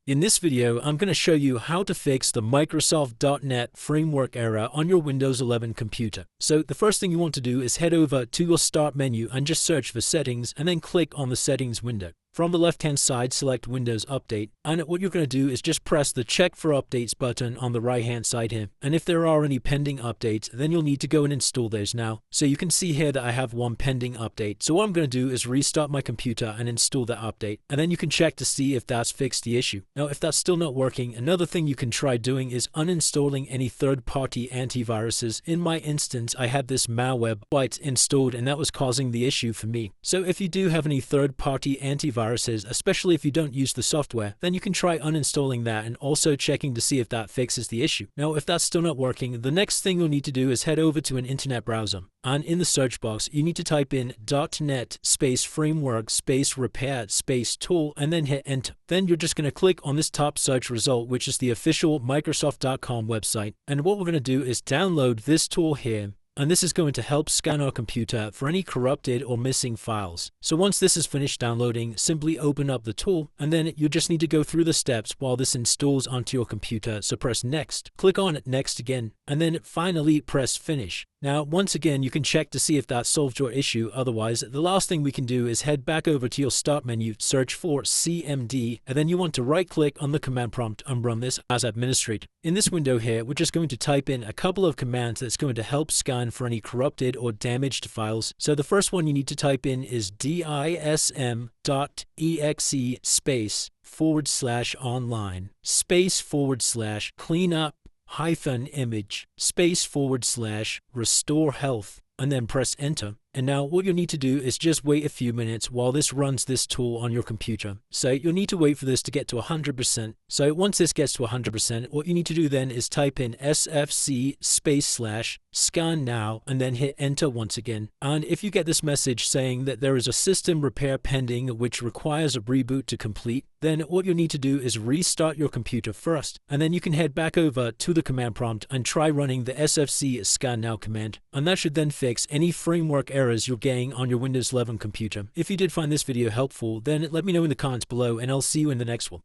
In this video, I'm going to show you how to fix the Microsoft .NET framework error on your Windows 11 computer. So the first thing you want to do is head over to your Start menu and just search for Settings and then click on the Settings window. From the left-hand side, select Windows Update, and what you're going to do is just press the Check for Updates button on the right-hand side here. And if there are any pending updates, then you'll need to go and install those now. So you can see here that I have one pending update. So what I'm going to do is restart my computer and install that update, and then you can check to see if that's fixed the issue. Now, if that's still not working, another thing you can try doing is uninstalling any third-party antiviruses. In my instance, I had this malware byte installed, and that was causing the issue for me. So if you do have any third-party antiviruses, especially if you don't use the software, then you can try uninstalling that and also checking to see if that fixes the issue. Now, if that's still not working, the next thing you'll need to do is head over to an internet browser. And in the search box, you need to type in .NET space framework space repair space tool and then hit enter. Then you're just going to click on this top search result, which is the official Microsoft.com website. And what we're going to do is download this tool here. And this is going to help scan our computer for any corrupted or missing files. So once this is finished downloading, simply open up the tool, and then you just need to go through the steps while this installs onto your computer. So press Next, click on Next again, and then finally press Finish. Now, once again, you can check to see if that solved your issue. Otherwise, the last thing we can do is head back over to your Start menu, search for CMD, and then you want to right-click on the command prompt and run this as administrator. In this window here, we're just going to type in a couple of commands that's going to help scan for any corrupted or damaged files. So the first one you need to type in is dism.exe space /online space /cleanup -image space /restore health, and then press enter. And now what you'll need to do is just wait a few minutes while this runs this tool on your computer. So you'll need to wait for this to get to 100%. So once this gets to 100%, what you need to do then is type in sfc /scan now and then hit enter once again. And if you get this message saying that there is a system repair pending which requires a reboot to complete, then what you'll need to do is restart your computer first. And then you can head back over to the command prompt and try running the sfc scan now command. And that should then fix any framework errors you're getting on your Windows 11 computer. If you did find this video helpful, then let me know in the comments below, and I'll see you in the next one.